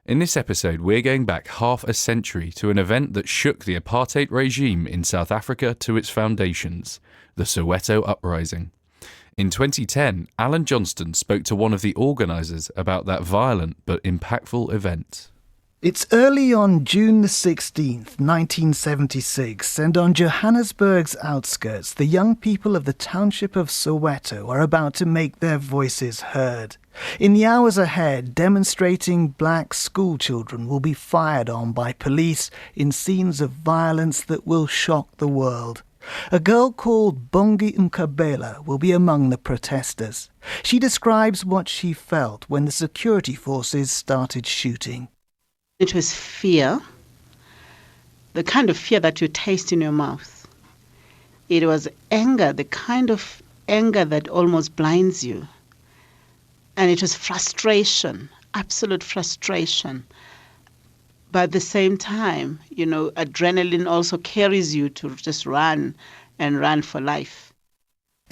In this episode, we're going back half a century to an event that shook the apartheid regime in South Africa to its foundations, the Soweto Uprising. In 2010, Alan Johnston spoke to one of the organisers about that violent but impactful event. It's early on June the 16th, 1976, and on Johannesburg's outskirts, the young people of the township of Soweto are about to make their voices heard. In the hours ahead, demonstrating black schoolchildren will be fired on by police in scenes of violence that will shock the world. A girl called Bongi Mhkabela will be among the protesters. She describes what she felt when the security forces started shooting. It was fear, the kind of fear that you taste in your mouth. It was anger, the kind of anger that almost blinds you. And it was frustration, absolute frustration. But at the same time, adrenaline also carries you to just run and run for life.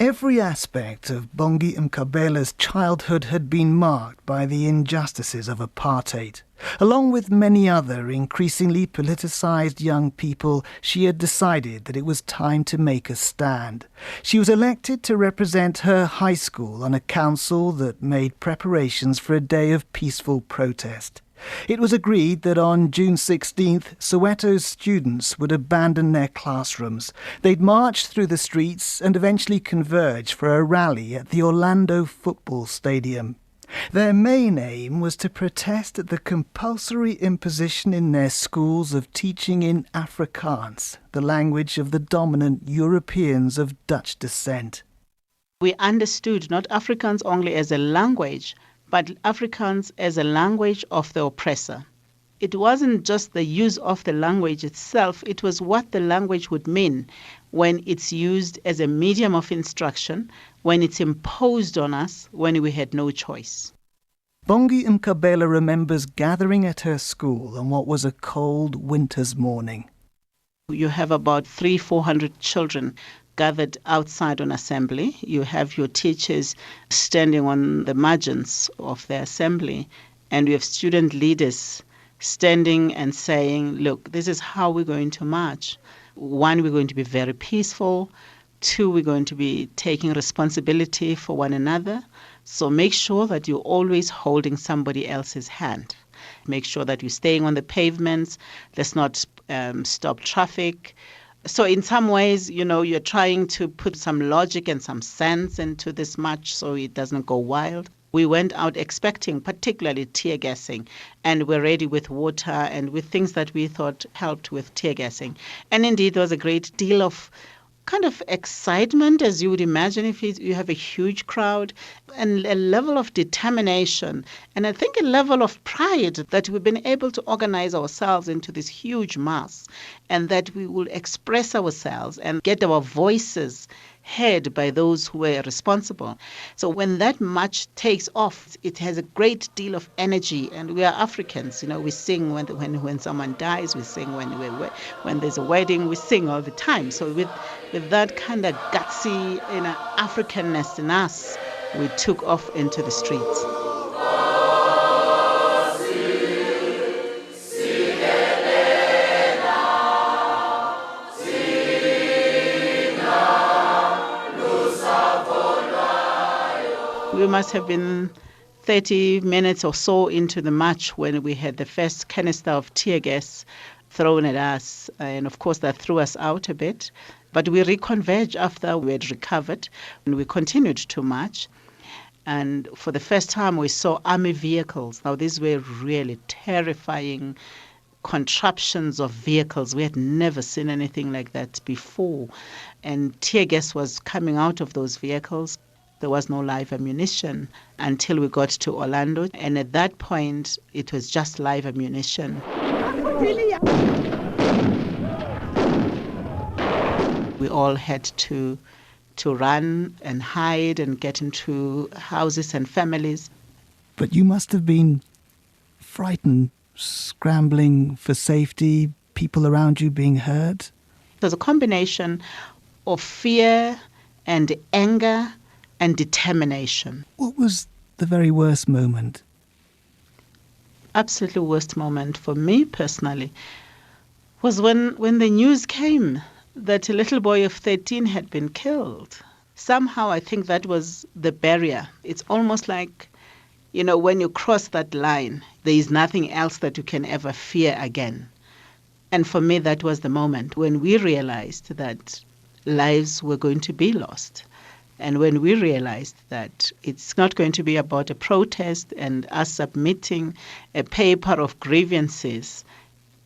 Every aspect of Bongi Mhkabela's childhood had been marked by the injustices of apartheid. Along with many other increasingly politicised young people, she had decided that it was time to make a stand. She was elected to represent her high school on a council that made preparations for a day of peaceful protest. It was agreed that on June 16th, Soweto's students would abandon their classrooms. They'd march through the streets and eventually converge for a rally at the Orlando football stadium. Their main aim was to protest at the compulsory imposition in their schools of teaching in Afrikaans, the language of the dominant Europeans of Dutch descent. We understood not Afrikaans only as a language, but Afrikaans as a language of the oppressor. It wasn't just the use of the language itself, it was what the language would mean when it's used as a medium of instruction, when it's imposed on us, when we had no choice. Bongi Mhkabela remembers gathering at her school on what was a cold winter's morning. You have about 400 children gathered outside on assembly. You have your teachers standing on the margins of the assembly, and you have student leaders standing and saying, look, this is how we're going to march. 1, we're going to be very peaceful. 2, we're going to be taking responsibility for one another. So make sure that you're always holding somebody else's hand. Make sure that you're staying on the pavements. Let's not stop traffic. So in some ways, you're trying to put some logic and some sense into this march so it doesn't go wild. We went out expecting particularly tear gassing, and we're ready with water and with things that we thought helped with tear gassing. And indeed, there was a great deal of kind of excitement, as you would imagine if you have a huge crowd, and a level of determination, and I think a level of pride that we've been able to organize ourselves into this huge mass, and that we will express ourselves and get our voices heard by those who were responsible. So when that march takes off, it has a great deal of energy, and we are Africans. We sing when someone dies, we sing when there's a wedding, we sing all the time. So with that kind of gutsy Africanness in us, we took off into the streets. We must have been 30 minutes or so into the march when we had the first canister of tear gas thrown at us. And of course, that threw us out a bit. But we reconverged after we had recovered, and we continued to march. And for the first time, we saw army vehicles. Now, these were really terrifying contraptions of vehicles. We had never seen anything like that before. And tear gas was coming out of those vehicles. There was no live ammunition until we got to Orlando. And at that point, it was just live ammunition. We all had to run and hide and get into houses and families. But you must have been frightened, scrambling for safety, people around you being hurt. There's a combination of fear and anger and determination. What was the very worst moment? absolutely worst moment for me personally was when the news came that a little boy of 13 had been killed. Somehow I think that was the barrier. It's almost like, when you cross that line, there is nothing else that you can ever fear again. And for me, that was the moment when we realized that lives were going to be lost. And when we realized that it's not going to be about a protest and us submitting a paper of grievances,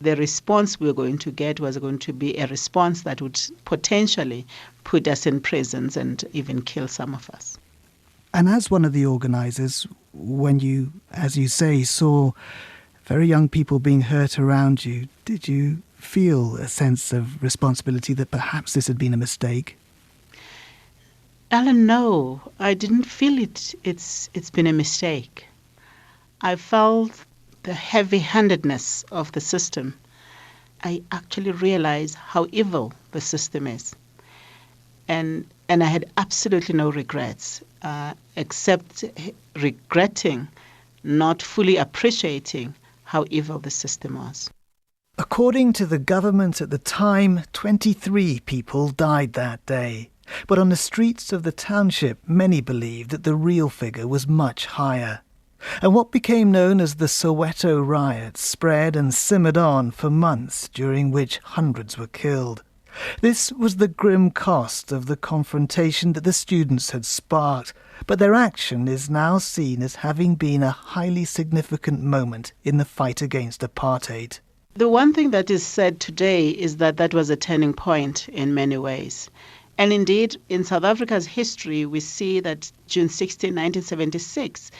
the response we were going to get was going to be a response that would potentially put us in prisons and even kill some of us. And as one of the organisers, when you, as you say, saw very young people being hurt around you, did you feel a sense of responsibility that perhaps this had been a mistake? Alan, no, I didn't feel it. It's been a mistake. I felt the heavy-handedness of the system. I actually realized how evil the system is. And I had absolutely no regrets, except regretting not fully appreciating how evil the system was. According to the government at the time, 23 people died that day. But on the streets of the township, many believed that the real figure was much higher. And what became known as the Soweto riots spread and simmered on for months, during which hundreds were killed. This was the grim cost of the confrontation that the students had sparked, but their action is now seen as having been a highly significant moment in the fight against apartheid. The one thing that is said today is that that was a turning point in many ways. And indeed, in South Africa's history, we see that June 16, 1976,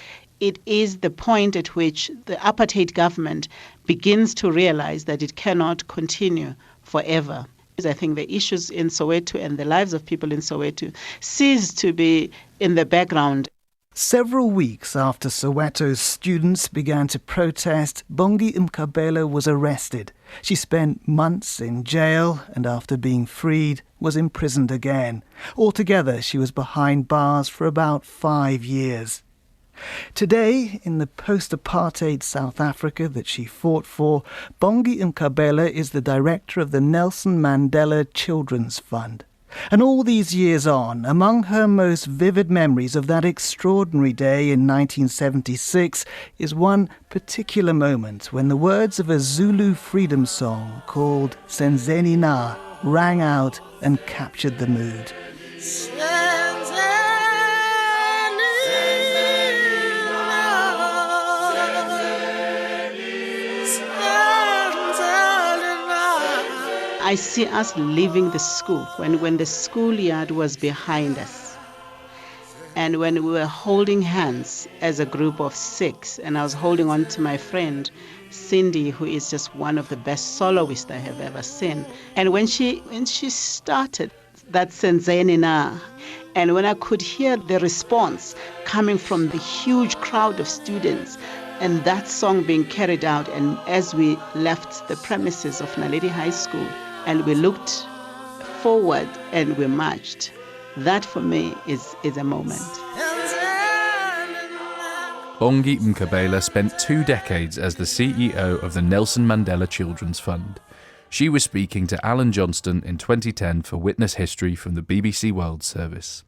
it is the point at which the apartheid government begins to realize that it cannot continue forever. I think the issues in Soweto and the lives of people in Soweto cease to be in the background. Several weeks after Soweto's students began to protest, Bongi Mhkabela was arrested. She spent months in jail and after being freed was imprisoned again. Altogether, she was behind bars for about 5 years. Today, in the post-apartheid South Africa that she fought for, Bongi Mhkabela is the director of the Nelson Mandela Children's Fund. And all these years on, among her most vivid memories of that extraordinary day in 1976 is one particular moment when the words of a Zulu freedom song called Senzeni Na rang out and captured the mood. I see us leaving the school when the schoolyard was behind us. And when we were holding hands as a group of 6, and I was holding on to my friend, Cindy, who is just one of the best soloists I have ever seen. And when she started that Senzeni Na, and when I could hear the response coming from the huge crowd of students, and that song being carried out, and as we left the premises of Naledi High School, and we looked forward and we marched. That for me is a moment. Bongi Mhkabela spent 2 decades as the CEO of the Nelson Mandela Children's Fund. She was speaking to Alan Johnston in 2010 for Witness History from the BBC World Service.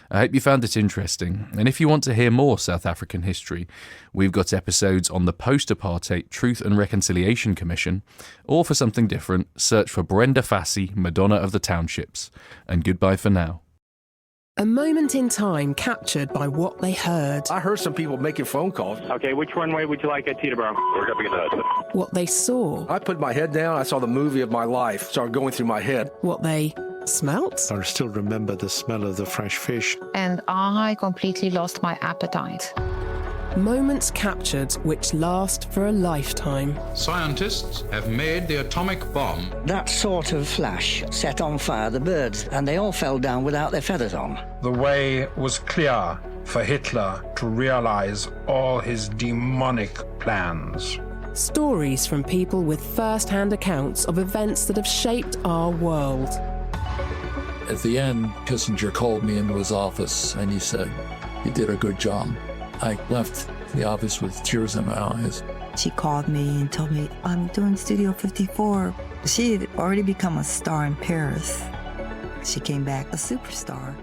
I hope you found it interesting, and if you want to hear more South African history, we've got episodes on the Post-Apartheid Truth and Reconciliation Commission, or for something different, search for Brenda Fassie, Madonna of the Townships. And goodbye for now. A moment in time captured by what they heard. I heard some people making phone calls. Okay, which runway would you like at Teterboro? We're going to be in the... What they saw. I put my head down. I saw the movie of my life started going through my head. What they smelt. I still remember the smell of the fresh fish. And I completely lost my appetite. Moments captured which last for a lifetime. Scientists have made the atomic bomb. That sort of flash set on fire the birds, and they all fell down without their feathers on. The way was clear for Hitler to realize all his demonic plans. Stories from people with first-hand accounts of events that have shaped our world. At the end, Kissinger called me into his office and he said, "You did a good job." I left the office with tears in my eyes. She called me and told me, I'm doing Studio 54. She had already become a star in Paris. She came back a superstar.